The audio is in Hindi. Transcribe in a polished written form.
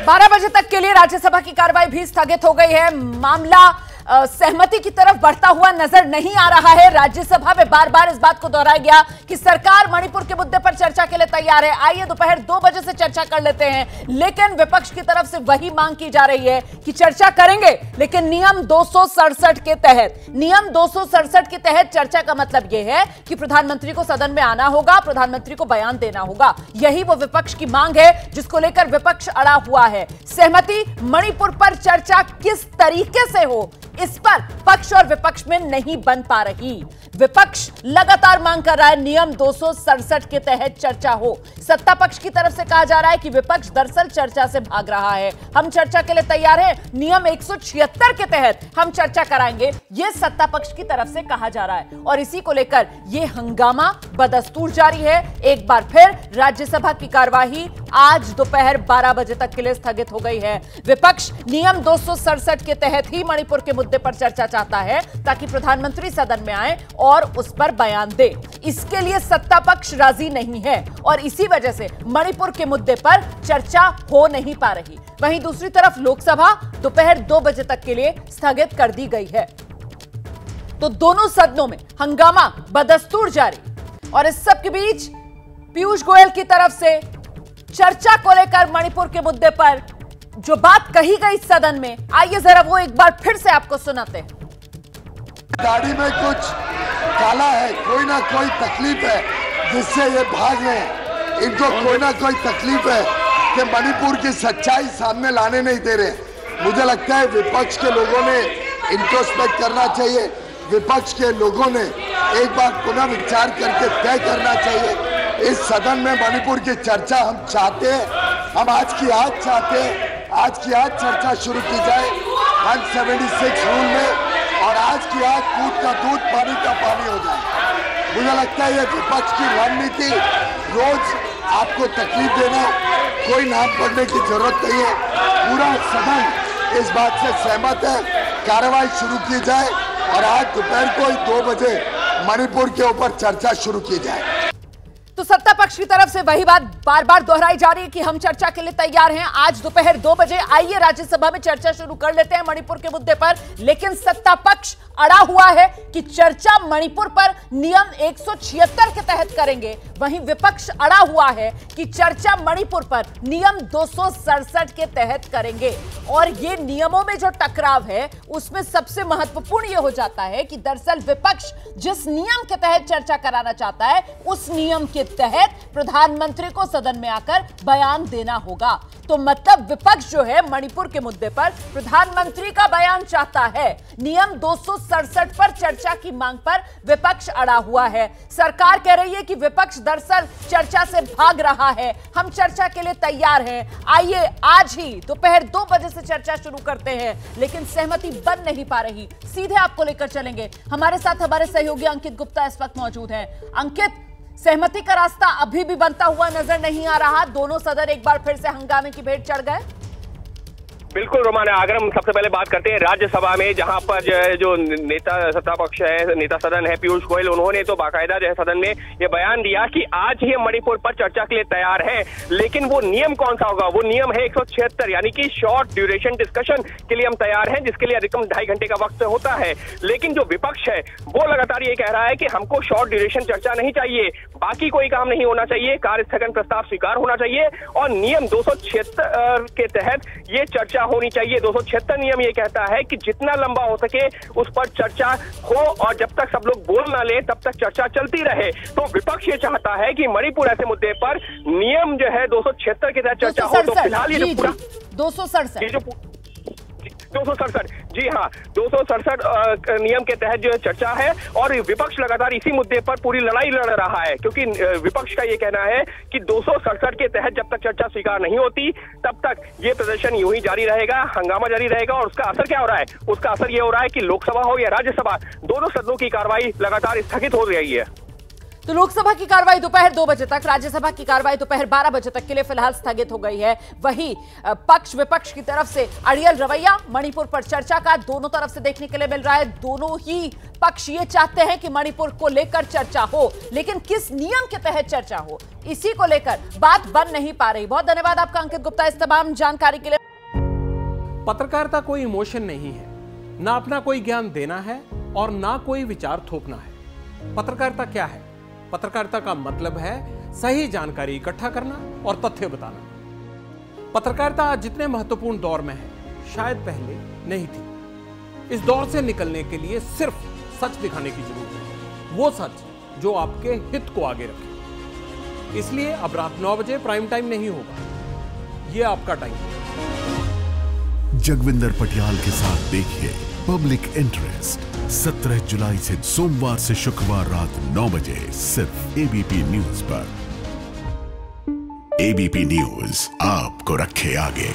12 बजे तक के लिए राज्यसभा की कार्रवाई भी स्थगित हो गई है। मामला सहमति की तरफ बढ़ता हुआ नजर नहीं आ रहा है। राज्यसभा में बार बार इस बात को दोहराया गया कि सरकार मणिपुर के मुद्दे पर चर्चा के लिए तैयार है। आइए दोपहर 2 बजे से चर्चा कर लेते हैं, लेकिन विपक्ष की तरफ से वही मांग की जा रही है कि चर्चा करेंगे, लेकिन नियम 267 के तहत। नियम 267 के तहत चर्चा का मतलब यह है कि प्रधानमंत्री को सदन में आना होगा, प्रधानमंत्री को बयान देना होगा। यही वो विपक्ष की मांग है जिसको लेकर विपक्ष अड़ा हुआ है। सहमति मणिपुर पर चर्चा किस तरीके से हो, इस पर पक्ष और विपक्ष में नहीं बन पा रही। विपक्ष लगातार मांग कर रहा है नियम 267 के तहत चर्चा हो। सत्ता पक्ष की तरफ से कहा जा रहा है कि विपक्ष दरअसल चर्चा से भाग रहा है। हम चर्चा के लिए तैयार हैं, नियम 176 के तहत हम चर्चा कराएंगे, यह सत्ता पक्ष की तरफ से कहा जा रहा है। और इसी को लेकर यह हंगामा बदस्तूर जारी है। एक बार फिर राज्यसभा की कार्यवाही आज दोपहर 12 बजे तक के लिए स्थगित हो गई है। विपक्ष नियम 267 के तहत ही मणिपुर के मुद्दे पर चर्चा चाहता है ताकि प्रधानमंत्री सदन में आए और उस पर बयान दे। इसके लिए सत्ता पक्ष राजी नहीं है और इसी वजह से मणिपुर के मुद्दे पर चर्चा हो नहीं पा रही। वहीं दूसरी तरफ लोकसभा दोपहर 2 बजे तक के लिए स्थगित कर दी गई है। तो दोनों सदनों में हंगामा बदस्तूर जारी। और इस सब के बीच पीयूष गोयल की तरफ से चर्चा को लेकर मणिपुर के मुद्दे पर जो बात कही गई सदन में, आइए जरा वो एक बार फिर से आपको सुनाते हैं। गाड़ी में कुछ काला है, कोई ना कोई तकलीफ है जिससे ये भाग रहे हैं। इनको कोई ना कोई तकलीफ है कि मणिपुर की सच्चाई सामने लाने नहीं दे रहे। मुझे लगता है विपक्ष के लोगों ने इंट्रोस्पेक्ट करना चाहिए। विपक्ष के लोगों ने एक बार पुनः विचार करके तय करना चाहिए। इस सदन में मणिपुर की चर्चा हम चाहते हैं, हम आज की आज चाहते हैं। आज की आज चर्चा शुरू की जाए 176 रूल में, और आज की आज दूध का दूध पानी का पानी हो जाए। मुझे लगता है ये विपक्ष की रणनीति, रोज आपको तकलीफ देना, कोई नाम पढ़ने की जरूरत नहीं है। पूरा सदन इस बात से सहमत है, कार्रवाई शुरू की जाए और आज दोपहर को 2 बजे मणिपुर के ऊपर चर्चा शुरू की जाए। तो सत्ता पक्ष की तरफ से वही बात बार बार दोहराई जा रही है कि हम चर्चा के लिए तैयार हैं। आज दोपहर 2 बजे आइए राज्यसभा में चर्चा शुरू कर लेते हैं मणिपुर के मुद्दे पर। लेकिन सत्ता पक्ष अड़ा हुआ है कि चर्चा मणिपुर पर नियम 176 के तहत करेंगे। वहीं विपक्ष अड़ा हुआ है कि चर्चा मणिपुर पर नियम 267 के तहत करेंगे। और ये नियमों में जो टकराव है उसमें सबसे महत्वपूर्ण यह हो जाता है कि दरअसल विपक्ष जिस नियम के तहत चर्चा कराना चाहता है उस नियम के तहत प्रधानमंत्री को सदन में आकर बयान देना होगा। तो मतलब विपक्ष जो है मणिपुर के मुद्दे पर प्रधानमंत्री का बयान चाहता है। नियम 267 पर चर्चा की मांग पर विपक्ष अड़ा हुआ है। सरकार कह रही है कि विपक्ष दरअसल चर्चा से भाग रहा है। हम चर्चा के लिए तैयार हैं, आइए आज ही दोपहर 2 बजे से चर्चा शुरू करते हैं। लेकिन सहमति बन नहीं पा रही। सीधे आपको लेकर चलेंगे, हमारे साथ हमारे सहयोगी अंकित गुप्ता इस वक्त मौजूद हैं। अंकित, सहमति का रास्ता अभी भी बनता हुआ नजर नहीं आ रहा। दोनों सदन एक बार फिर से हंगामे की भेंट चढ़ गए। बिल्कुल रोमाना, अगर हम सबसे पहले बात करते हैं राज्यसभा में, जहां पर जो नेता सत्ता पक्ष है, नेता सदन है पीयूष गोयल, उन्होंने तो बाकायदा जो है सदन में ये बयान दिया कि आज ही मणिपुर पर चर्चा के लिए तैयार है। लेकिन वो नियम कौन सा होगा? वो नियम है 176, यानी कि शॉर्ट ड्यूरेशन डिस्कशन के लिए हम तैयार हैं, जिसके लिए अधिकतम 2.5 घंटे का वक्त होता है। लेकिन जो विपक्ष है वो लगातार ये कह रहा है कि हमको शॉर्ट ड्यूरेशन चर्चा नहीं चाहिए, बाकी कोई काम नहीं होना चाहिए, कार्य स्थगन प्रस्ताव स्वीकार होना चाहिए और नियम 276 के तहत ये चर्चा होनी चाहिए। 276 नियम ये कहता है कि जितना लंबा हो सके उस पर चर्चा हो और जब तक सब लोग बोल ना ले तब तक चर्चा चलती रहे। तो विपक्ष ये चाहता है कि मणिपुर ऐसे मुद्दे पर नियम जो है 276 के तहत चर्चा हो। तो फिलहाल ये जो पूरा 267 जी हाँ, 267 नियम के तहत जो है चर्चा है और विपक्ष लगातार इसी मुद्दे पर पूरी लड़ाई लड़ रहा है, क्योंकि विपक्ष का ये कहना है कि 267 के तहत जब तक चर्चा स्वीकार नहीं होती तब तक ये प्रदर्शन यूं ही जारी रहेगा, हंगामा जारी रहेगा। और उसका असर क्या हो रहा है? उसका असर ये हो रहा है कि लोकसभा हो या राज्यसभा, दोनों सदनों की कार्रवाई लगातार स्थगित हो रही है। तो लोकसभा की कार्रवाई दोपहर 2 बजे तक, राज्यसभा की कार्रवाई दोपहर 12 बजे तक के लिए फिलहाल स्थगित हो गई है। वहीं पक्ष विपक्ष की तरफ से अड़ियल रवैया मणिपुर पर चर्चा का दोनों तरफ से देखने के लिए मिल रहा है। दोनों ही पक्ष ये चाहते हैं कि मणिपुर को लेकर चर्चा हो, लेकिन किस नियम के तहत चर्चा हो, इसी को लेकर बात बन नहीं पा रही। बहुत धन्यवाद आपका अंकित गुप्ता इस तमाम जानकारी के लिए। पत्रकारिता कोई इमोशन नहीं है, ना अपना कोई ज्ञान देना है और ना कोई विचार थोपना है। पत्रकारिता क्या है? पत्रकारिता का मतलब है सही जानकारी इकट्ठा करना और तथ्य बताना। पत्रकारिता आज जितने महत्वपूर्ण दौर में है, शायद पहले नहीं थी। इस दौर से निकलने के लिए सिर्फ सच दिखाने की जरूरत है, वो सच जो आपके हित को आगे रखे। इसलिए अब रात 9 बजे प्राइम टाइम नहीं होगा, ये आपका टाइम है। जगविंदर पटियाल के साथ देखिए पब्लिक इंटरेस्ट 17 जुलाई से सोमवार से शुक्रवार रात 9 बजे सिर्फ एबीपी न्यूज पर। एबीपी न्यूज आपको रखे आगे।